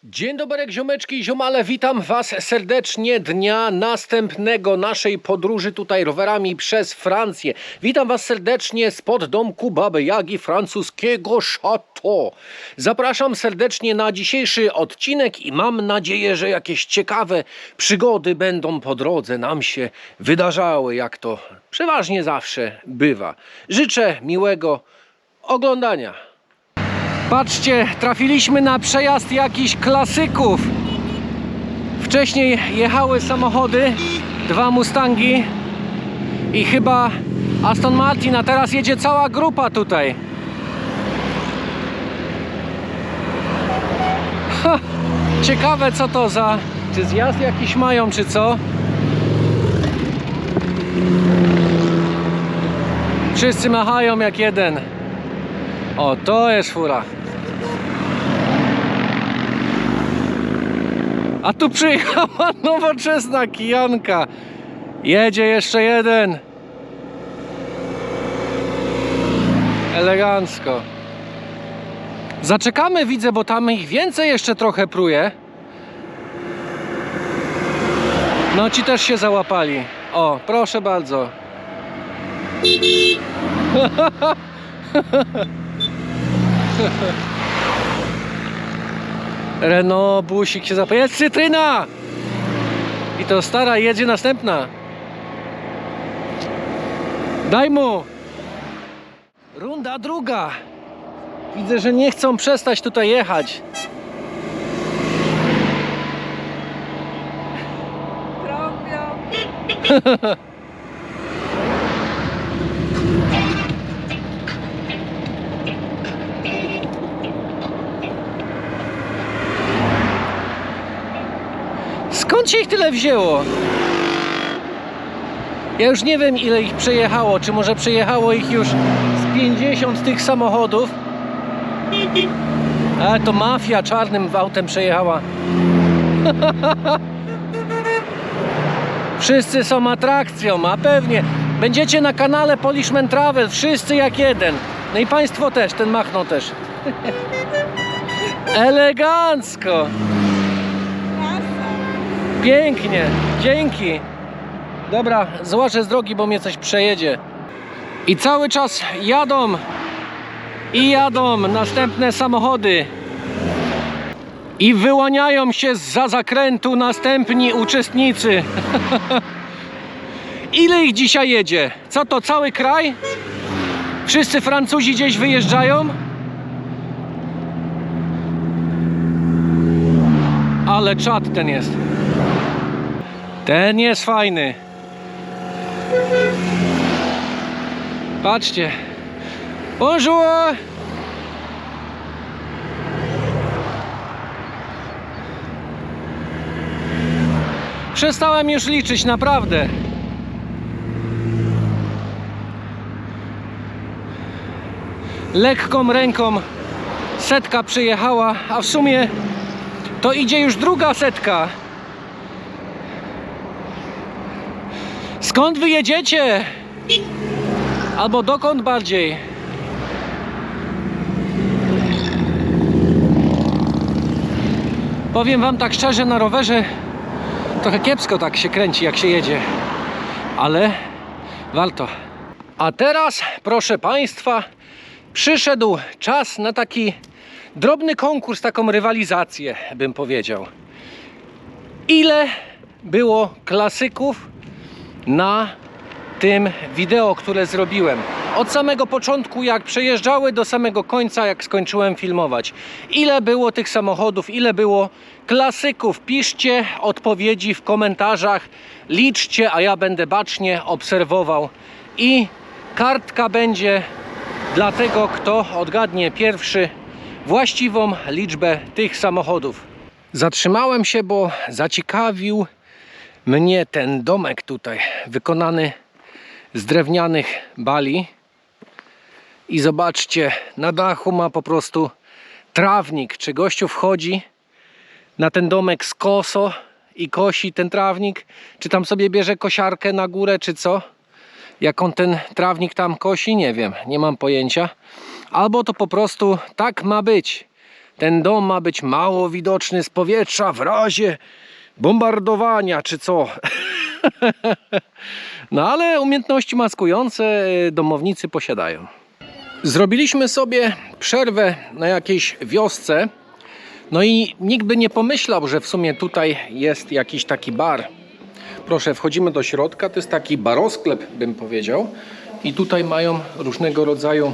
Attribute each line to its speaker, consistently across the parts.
Speaker 1: Dzień dobry, ziomeczki i ziomale, witam was serdecznie dnia następnego naszej podróży tutaj rowerami przez Francję. Witam was serdecznie spod domku Baby Jagi francuskiego Chateau. Zapraszam serdecznie na dzisiejszy odcinek i mam nadzieję, że jakieś ciekawe przygody będą po drodze nam się wydarzały, jak to przeważnie zawsze bywa. Życzę miłego oglądania. Patrzcie, trafiliśmy na przejazd jakichś klasyków. Wcześniej jechały samochody, dwa Mustangi i chyba Aston Martin, a teraz jedzie cała grupa tutaj. Ha, ciekawe co to za... Czy zjazd jakiś mają, czy co? Wszyscy machają jak jeden. O, to jest fura. A tu przyjechała nowoczesna kijanka. Jedzie jeszcze jeden. Elegancko. Zaczekamy, widzę, bo tam ich więcej jeszcze trochę pruje. No ci też się załapali. O, proszę bardzo. Renault, busik się zapomniał. Jest cytryna! I to stara, jedzie następna. Daj mu! Runda druga. Widzę, że nie chcą przestać tutaj jechać. Trąbią. Skąd się ich tyle wzięło? Ja już nie wiem, ile ich przejechało. Czy może przejechało ich już z 50 tych samochodów? Ale to mafia czarnym autem przejechała. Wszyscy są atrakcją, a pewnie. Będziecie na kanale Polishman Travel, wszyscy jak jeden. No i państwo też, ten machnął też. Elegancko. Pięknie, dzięki. Dobra, złażę z drogi, bo mnie coś przejedzie. I cały czas jadą i jadą następne samochody. I wyłaniają się zza zakrętu następni uczestnicy. Ile ich dzisiaj jedzie? Co to, cały kraj? Wszyscy Francuzi gdzieś wyjeżdżają? Ale czad ten jest. Ten jest fajny. Patrzcie. Bonjour. Przestałem już liczyć, naprawdę. Lekką ręką setka przyjechała, a w sumie to idzie już druga setka. Skąd wy jedziecie? Albo dokąd bardziej? Powiem wam tak szczerze, na rowerze trochę kiepsko tak się kręci, jak się jedzie. Ale warto. A teraz, proszę państwa, przyszedł czas na taki drobny konkurs, taką rywalizację, bym powiedział. Ile było klasyków na tym wideo, które zrobiłem? Od samego początku, jak przejeżdżały, do samego końca, jak skończyłem filmować. Ile było tych samochodów, ile było klasyków? Piszcie odpowiedzi w komentarzach, liczcie, a ja będę bacznie obserwował. I kartka będzie dla tego, kto odgadnie pierwszy właściwą liczbę tych samochodów. Zatrzymałem się, bo zaciekawił mnie ten domek tutaj, wykonany z drewnianych bali. I zobaczcie, na dachu ma po prostu trawnik. Czy gościu wchodzi na ten domek z koso i kosi ten trawnik? Czy tam sobie bierze kosiarkę na górę, czy co? Jak on ten trawnik tam kosi? Nie wiem, nie mam pojęcia. Albo to po prostu tak ma być. ten dom ma być mało widoczny z powietrza w razie bombardowania czy co. No ale umiejętności maskujące domownicy posiadają. Zrobiliśmy sobie przerwę na jakiejś wiosce. No i nikt by nie pomyślał, że w sumie tutaj jest jakiś taki bar. Proszę, wchodzimy do środka, to jest taki barosklep, bym powiedział. I tutaj mają różnego rodzaju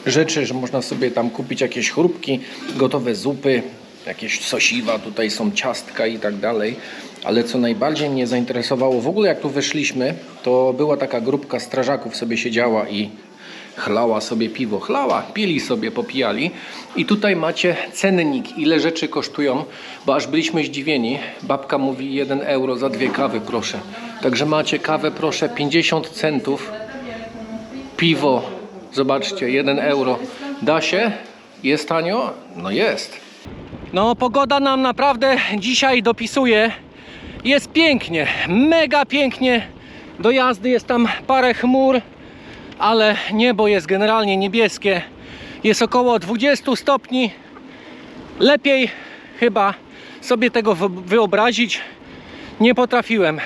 Speaker 1: rzeczy, że można sobie tam kupić jakieś chrupki, gotowe zupy, jakieś sosiwa, tutaj są ciastka i tak dalej. Ale co najbardziej mnie zainteresowało, w ogóle jak tu weszliśmy, to była taka grupka strażaków sobie siedziała i chlała sobie piwo. Pili sobie, popijali. I tutaj macie cennik, ile rzeczy kosztują, bo aż byliśmy zdziwieni. Babka mówi 1 euro za 2 kawy, proszę. Także macie kawę, proszę, 50 centów. Piwo, zobaczcie, 1 euro. Da się? Jest tanio? No jest. No pogoda nam naprawdę dzisiaj dopisuje. Jest pięknie, mega pięknie. Do jazdy jest tam parę chmur, ale niebo jest generalnie niebieskie. Jest około 20 stopni. Lepiej chyba sobie tego wyobrazić nie potrafiłem.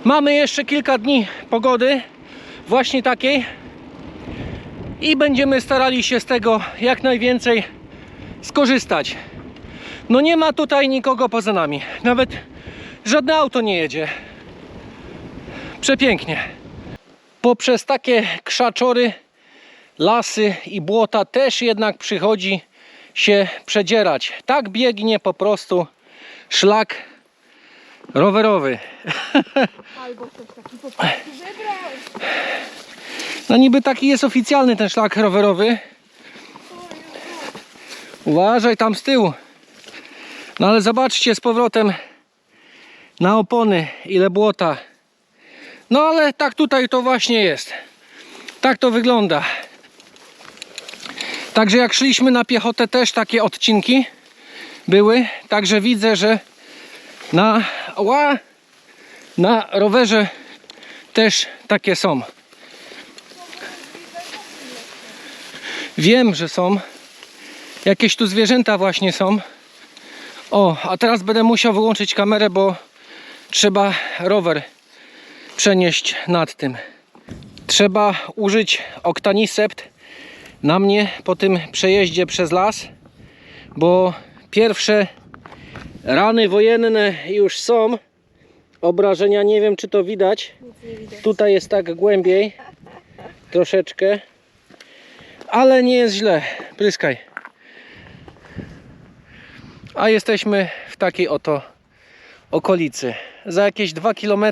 Speaker 1: Mamy jeszcze kilka dni pogody właśnie takiej i będziemy starali się z tego jak najwięcej skorzystać. No nie ma tutaj nikogo poza nami. Nawet żadne auto nie jedzie. Przepięknie. Poprzez takie krzaczory, lasy i błota też jednak przychodzi się przedzierać. Tak biegnie po prostu szlak rowerowy.
Speaker 2: Albo ktoś taki po prostu wybrał.
Speaker 1: No niby taki jest oficjalny ten szlak rowerowy. Uważaj tam z tyłu. No ale zobaczcie z powrotem na opony, ile błota. No ale tak tutaj to właśnie jest. Tak to wygląda. Także jak szliśmy na piechotę też takie odcinki były. Także widzę, że na rowerze też takie są. Wiem, że są. Jakieś tu zwierzęta właśnie są. O, a teraz będę musiał wyłączyć kamerę, bo trzeba rower przenieść nad tym. Trzeba użyć Octanisept na mnie po tym przejeździe przez las, bo pierwsze rany wojenne już są. Obrażenia, nie wiem czy to widać. Tutaj jest tak głębiej troszeczkę, ale nie jest źle. Pryskaj. A jesteśmy w takiej oto okolicy. Za jakieś 2 km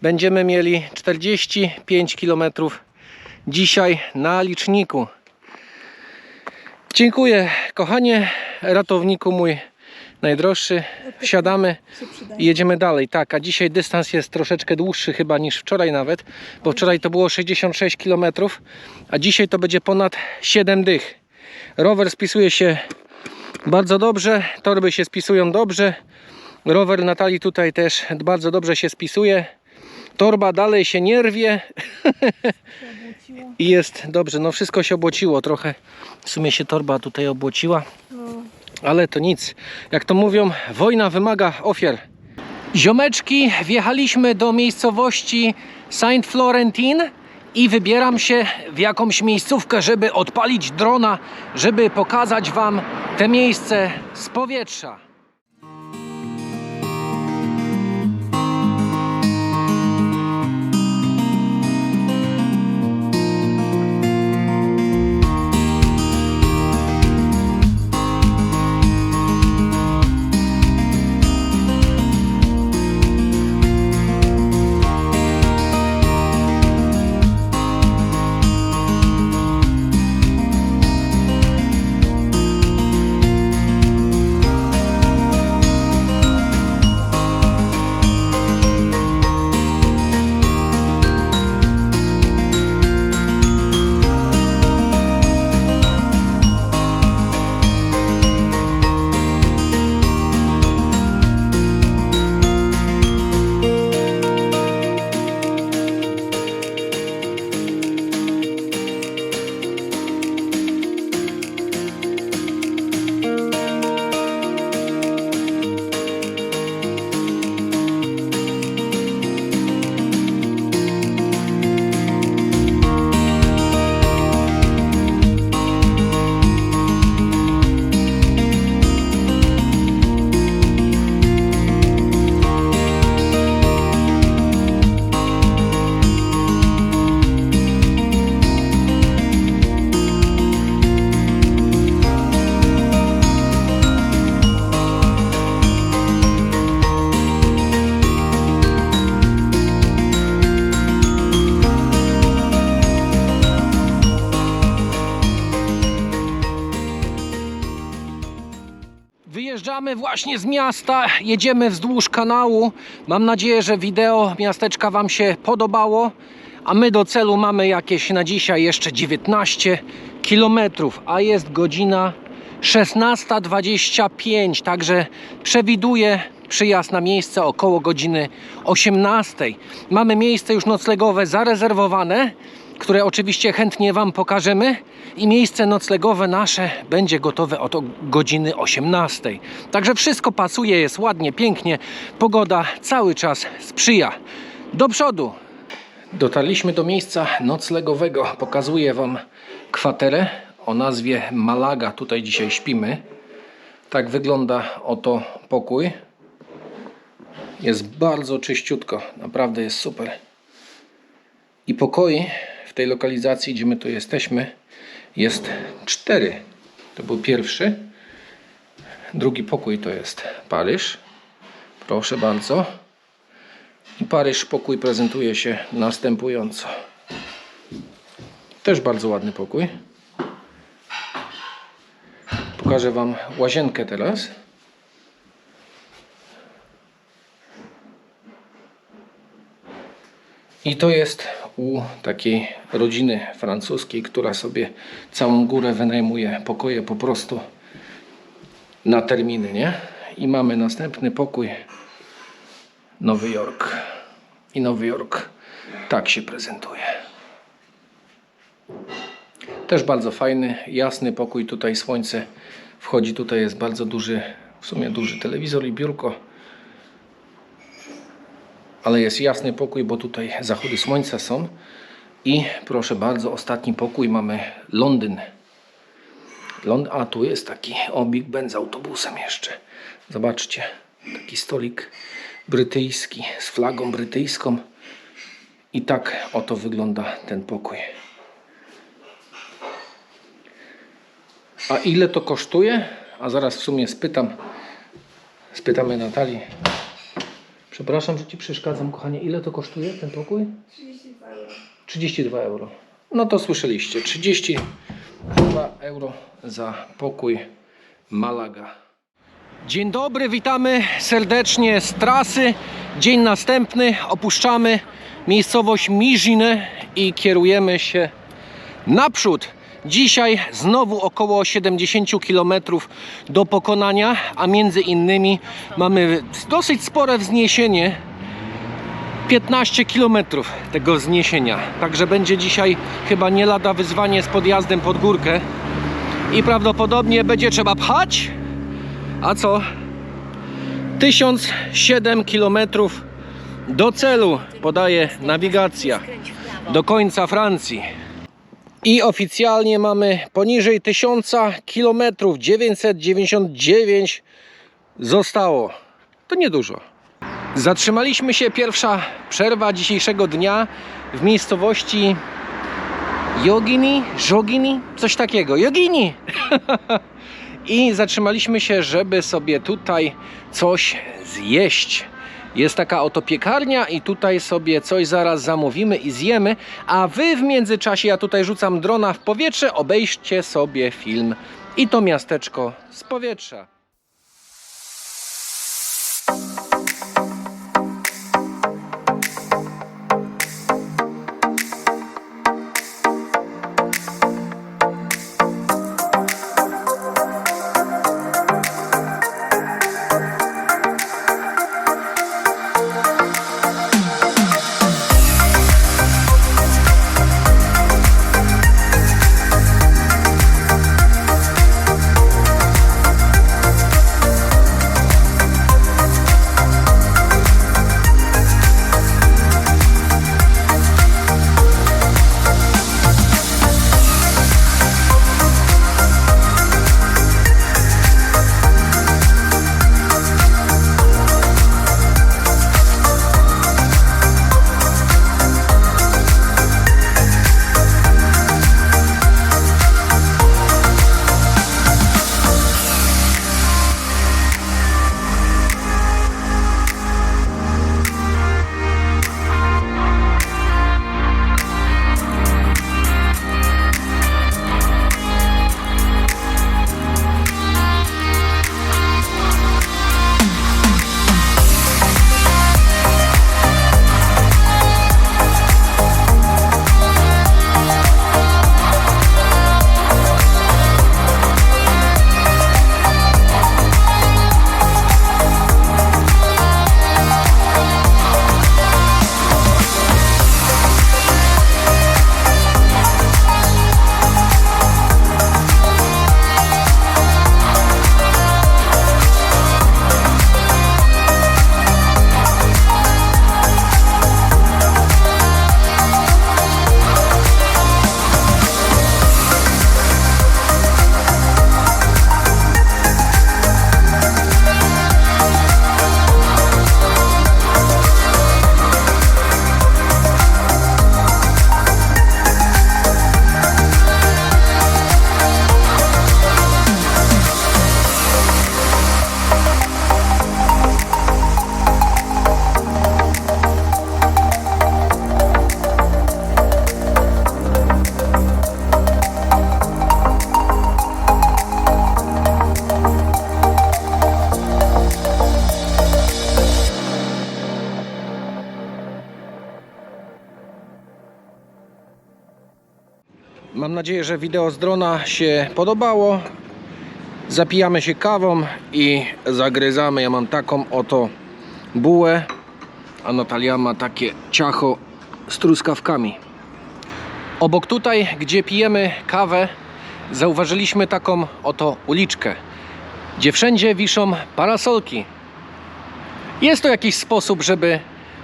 Speaker 1: będziemy mieli 45 km dzisiaj na liczniku. Dziękuję, kochanie, ratowniku mój najdroższy. Wsiadamy i jedziemy dalej. Tak, a dzisiaj dystans jest troszeczkę dłuższy chyba niż wczoraj nawet, bo wczoraj to było 66 km, a dzisiaj to będzie ponad 7 dych. Rower spisuje się bardzo dobrze, torby się spisują dobrze. Rower Natalii tutaj też bardzo dobrze się spisuje. Torba dalej się nie rwie. I jest dobrze, no wszystko się obłociło trochę. W sumie się torba tutaj obłociła. Ale to nic. Jak to mówią, wojna wymaga ofiar. Ziomeczki, wjechaliśmy do miejscowości Saint-Florentin i wybieram się w jakąś miejscówkę, żeby odpalić drona, żeby pokazać wam te miejsce z powietrza. Wyjeżdżamy właśnie z miasta, jedziemy wzdłuż kanału. Mam nadzieję, że wideo miasteczka Wam się podobało. A my do celu mamy jakieś na dzisiaj jeszcze 19 km, a jest godzina 16:25, także przewiduję przyjazd na miejsce około godziny 18. Mamy miejsce już noclegowe zarezerwowane, które oczywiście chętnie Wam pokażemy, i miejsce noclegowe nasze będzie gotowe od godziny 18. Także wszystko pasuje, jest ładnie, pięknie, pogoda cały czas sprzyja. Do przodu! Dotarliśmy do miejsca noclegowego. Pokazuję Wam kwaterę o nazwie Malaga. Tutaj dzisiaj śpimy. Tak wygląda oto pokój. Jest bardzo czyściutko. Naprawdę jest super. I pokoi w tej lokalizacji, gdzie my tu jesteśmy, jest 4. To był pierwszy. Drugi pokój to jest Paryż. Proszę bardzo. I Paryż pokój prezentuje się następująco. Też bardzo ładny pokój. Pokażę Wam łazienkę teraz. I to jest u takiej rodziny francuskiej, która sobie całą górę wynajmuje pokoje po prostu na terminy, nie? I mamy następny pokój. Nowy Jork. I Nowy Jork tak się prezentuje. Też bardzo fajny, jasny pokój. Tutaj słońce wchodzi. Tutaj jest bardzo duży, w sumie duży telewizor i biurko. Ale jest jasny pokój, bo tutaj zachody słońca są. I proszę bardzo, ostatni pokój mamy Londyn. A tu jest taki Big Ben z autobusem jeszcze. Zobaczcie, taki stolik brytyjski z flagą brytyjską. I tak oto wygląda ten pokój. A ile to kosztuje? A zaraz w sumie spytamy Natalii. Przepraszam, że Ci przeszkadzam, kochanie. Ile to kosztuje ten pokój?
Speaker 2: 32 euro.
Speaker 1: 32 euro. No to słyszeliście. 32 euro za pokój Malaga. Dzień dobry, witamy serdecznie z trasy. Dzień następny. Opuszczamy miejscowość Mijine i kierujemy się naprzód. Dzisiaj znowu około 70 km do pokonania, a między innymi mamy dosyć spore wzniesienie, 15 km tego wzniesienia. Także będzie dzisiaj chyba nie lada wyzwanie z podjazdem pod górkę i prawdopodobnie będzie trzeba pchać. A co? 1007 km do celu, podaje nawigacja, do końca Francji. I oficjalnie mamy poniżej 1000 km, 999 zostało. To niedużo. Zatrzymaliśmy się, pierwsza przerwa dzisiejszego dnia w miejscowości Jogini, coś takiego, Jogini. I zatrzymaliśmy się, żeby sobie tutaj coś zjeść. Jest taka oto piekarnia i tutaj sobie coś zaraz zamówimy i zjemy, a wy w międzyczasie, ja tutaj rzucam drona w powietrze, obejrzcie sobie film i to miasteczko z powietrza. mam nadzieję, że wideo z drona się podobało. Zapijamy się kawą i zagryzamy. Ja mam taką oto bułę, a Natalia ma takie ciacho z truskawkami. Obok tutaj, gdzie pijemy kawę, zauważyliśmy taką oto uliczkę, gdzie wszędzie wiszą parasolki. Jest to jakiś sposób, żeby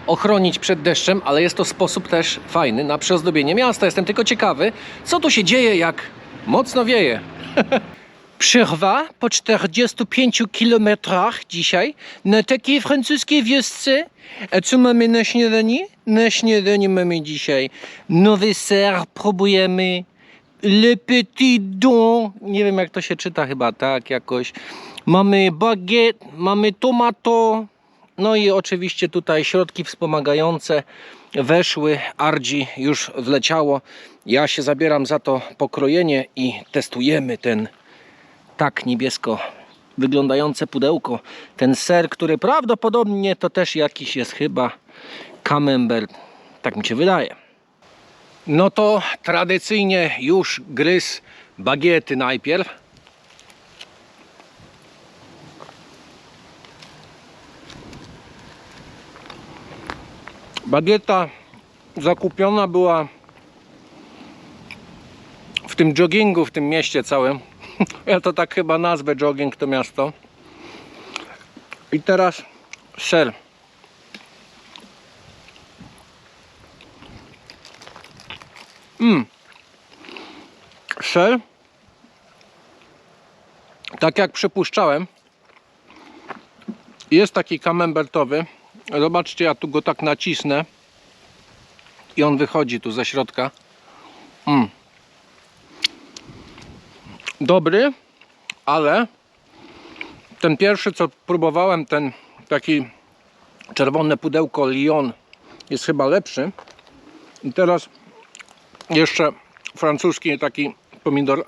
Speaker 1: ochronić przed deszczem, ale jest to sposób też fajny na przyozdobienie miasta. Jestem tylko ciekawy, co tu się dzieje, jak mocno wieje. Przerwa po 45 kilometrach dzisiaj na takiej francuskiej wiosce. A co mamy na śniadanie? Na śniadanie mamy dzisiaj nowy ser, próbujemy le petit don, nie wiem jak to się czyta, chyba tak jakoś. Mamy baguette, mamy tomato, no i oczywiście tutaj środki wspomagające weszły, Ardzi już wleciało. Ja się zabieram za to pokrojenie i testujemy ten tak niebiesko wyglądające pudełko. Ten ser, który prawdopodobnie to też jakiś jest chyba camembert. Tak mi się wydaje. No to tradycyjnie już gryz bagiety najpierw. Bagieta zakupiona była w tym joggingu, w tym mieście całym. Ja to tak chyba nazwę, jogging to miasto. I teraz ser. Ser, tak jak przypuszczałem, jest taki camembertowy. Zobaczcie, ja tu go tak nacisnę i on wychodzi tu ze środka. Dobry, ale ten pierwszy, co próbowałem, ten taki czerwone pudełko Lyon, jest chyba lepszy. I teraz jeszcze francuski taki pomidor.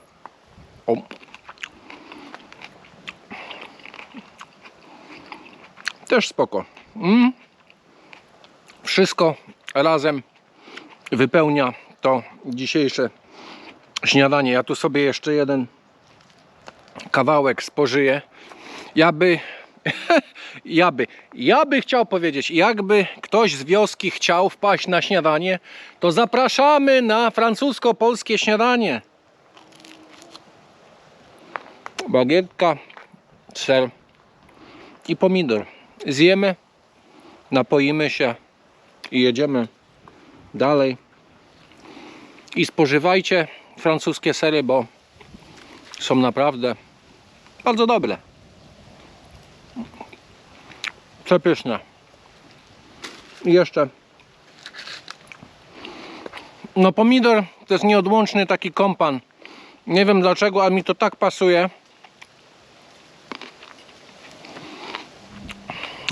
Speaker 1: O. Też spoko. Wszystko razem wypełnia to dzisiejsze śniadanie. Ja tu sobie jeszcze jeden kawałek spożyję. Ja by chciał powiedzieć, jakby ktoś z wioski chciał wpaść na śniadanie, to zapraszamy na francusko-polskie śniadanie. Bagietka, ser i pomidor. Zjemy, napoimy się i jedziemy dalej. I spożywajcie francuskie sery, bo są naprawdę bardzo dobre. Przepyszne. I jeszcze no pomidor to jest nieodłączny taki kompan. Nie wiem dlaczego, ale mi to tak pasuje.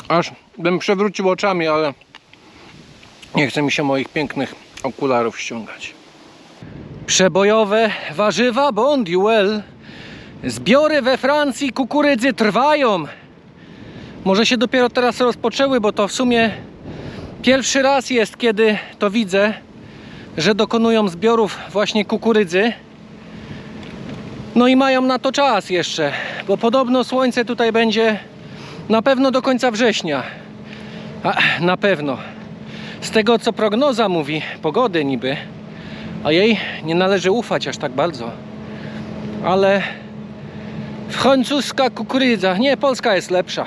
Speaker 1: Aż bym przewrócił oczami, ale nie chce mi się moich pięknych okularów ściągać. Przebojowe warzywa bon duel. Zbiory we Francji kukurydzy trwają. Może się dopiero teraz rozpoczęły, bo to w sumie pierwszy raz jest, kiedy to widzę, że dokonują zbiorów właśnie kukurydzy. No i mają na to czas jeszcze, bo podobno słońce tutaj będzie na pewno do końca września. Na pewno. Z tego co prognoza mówi, pogody niby, a jej nie należy ufać aż tak bardzo. Ale francuska kukurydza, nie, polska jest lepsza.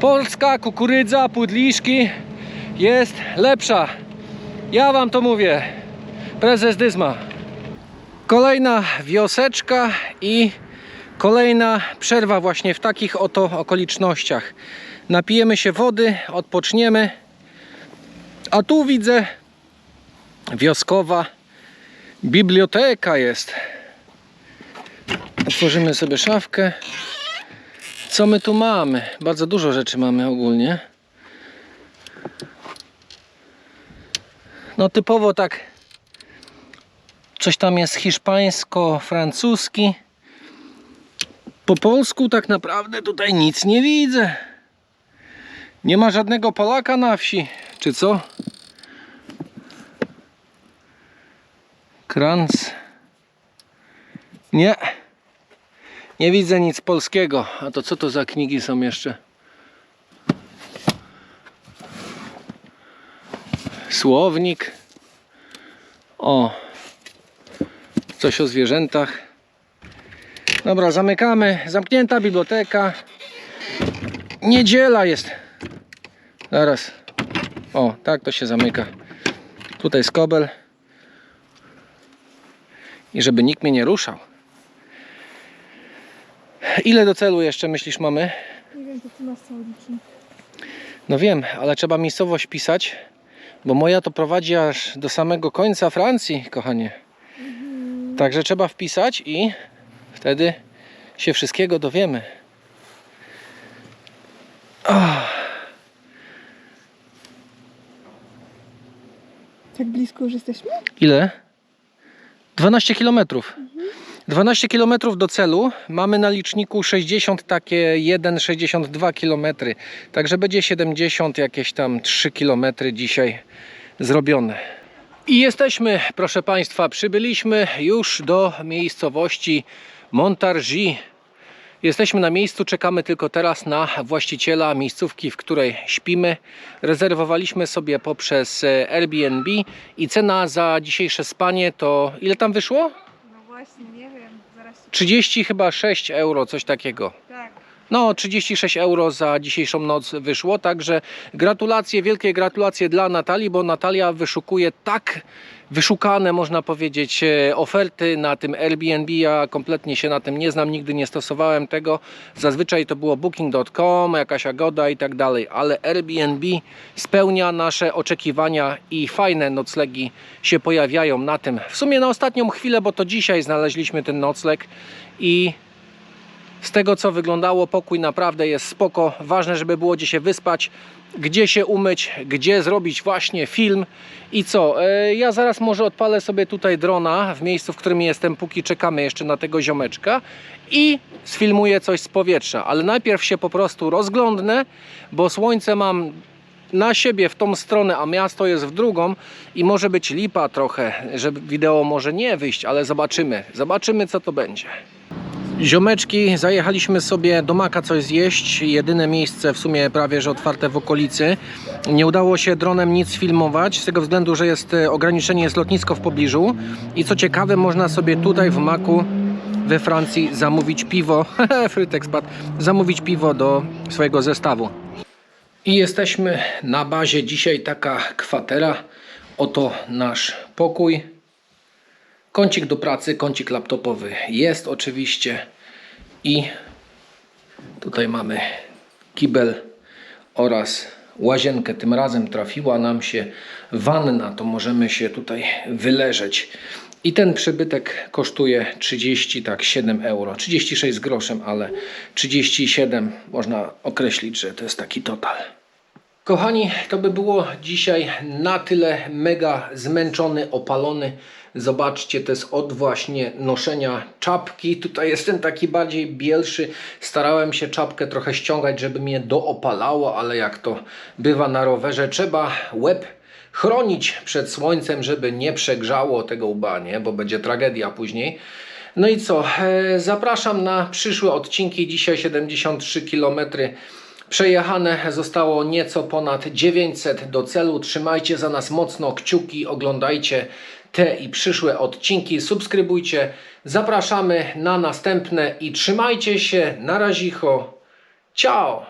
Speaker 1: Polska kukurydza, pudliszki jest lepsza. Ja wam to mówię. Prezes Dyzma. Kolejna wioseczka i kolejna przerwa właśnie w takich oto okolicznościach. Napijemy się wody, odpoczniemy. A tu widzę wioskowa biblioteka jest. Otworzymy sobie szafkę. Co my tu mamy? Bardzo dużo rzeczy mamy ogólnie. No typowo tak coś tam jest hiszpańsko-francuski. Po polsku tak naprawdę tutaj nic nie widzę. Nie ma żadnego Polaka na wsi, czy co? Kranz Nie. Nie widzę nic polskiego. A to co to za knigi są jeszcze? Słownik. O. Coś o zwierzętach. Dobra, zamykamy. Zamknięta biblioteka. Niedziela jest. Zaraz. O, tak to się zamyka. Tutaj skobel. I żeby nikt mnie nie ruszał. Ile do celu jeszcze myślisz mamy?
Speaker 2: Nie wiem, to ty masz cały licznik.
Speaker 1: No wiem, ale trzeba miejscowość pisać, bo moja to prowadzi aż do samego końca Francji, kochanie. Także trzeba wpisać i wtedy się wszystkiego dowiemy.
Speaker 2: Tak blisko już jesteśmy?
Speaker 1: Ile? 12 km. 12 km do celu. Mamy na liczniku 60 takie 1,62 km. Także będzie 70 jakieś tam 3 km dzisiaj zrobione. I jesteśmy, proszę Państwa, przybyliśmy już do miejscowości Montargis. Jesteśmy na miejscu, czekamy tylko teraz na właściciela miejscówki, w której śpimy. Rezerwowaliśmy sobie poprzez Airbnb i cena za dzisiejsze spanie to ile tam wyszło?
Speaker 2: No właśnie, nie wiem. Zaraz
Speaker 1: 30 chyba 6 euro, coś takiego.
Speaker 2: tak.
Speaker 1: No 36 euro za dzisiejszą noc wyszło, także gratulacje, wielkie gratulacje dla Natalii, bo Natalia wyszukuje tak wyszukane, można powiedzieć, oferty na tym Airbnb. Ja kompletnie się na tym nie znam, nigdy nie stosowałem tego. Zazwyczaj to było booking.com, jakaś Agoda i tak dalej, ale Airbnb spełnia nasze oczekiwania i fajne noclegi się pojawiają na tym. W sumie na ostatnią chwilę, bo to dzisiaj znaleźliśmy ten nocleg i z tego co wyglądało, pokój naprawdę jest spoko. Ważne, żeby było gdzie się wyspać, gdzie się umyć, gdzie zrobić właśnie film. I co? Ja zaraz może odpalę sobie tutaj drona w miejscu, w którym jestem, póki czekamy jeszcze na tego ziomeczka i sfilmuję coś z powietrza. Ale najpierw się po prostu rozglądnę, bo słońce mam na siebie w tą stronę, a miasto jest w drugą i może być lipa trochę, że wideo może nie wyjść, ale zobaczymy. Zobaczymy, co to będzie. Ziomeczki, zajechaliśmy sobie do Maka coś zjeść. Jedyne miejsce w sumie prawie że otwarte w okolicy. Nie udało się dronem nic filmować, z tego względu, że jest ograniczenie, jest lotnisko w pobliżu. I co ciekawe, można sobie tutaj w Maku we Francji zamówić piwo. Frytek spadł. Zamówić piwo do swojego zestawu. I jesteśmy na bazie. Dzisiaj taka kwatera. Oto nasz pokój. Kącik do pracy, kącik laptopowy jest oczywiście i tutaj mamy kibel oraz łazienkę. Tym razem trafiła nam się wanna, to możemy się tutaj wyleżeć. I ten przybytek kosztuje 37 euro. 36 z groszem, ale 37 można określić, że to jest taki total. Kochani, to by było dzisiaj na tyle. Mega zmęczony, opalony. Zobaczcie, to jest od właśnie noszenia czapki. Tutaj jestem taki bardziej bielszy. Starałem się czapkę trochę ściągać, żeby mnie doopalało, ale jak to bywa na rowerze, trzeba łeb chronić przed słońcem, żeby nie przegrzało tego łba, nie? Bo będzie tragedia później. No i co? Zapraszam na przyszłe odcinki. Dzisiaj 73 km przejechane, zostało nieco ponad 900 do celu. Trzymajcie za nas mocno kciuki, oglądajcie te i przyszłe odcinki, subskrybujcie. Zapraszamy na następne i trzymajcie się. Na razicho. Ciao!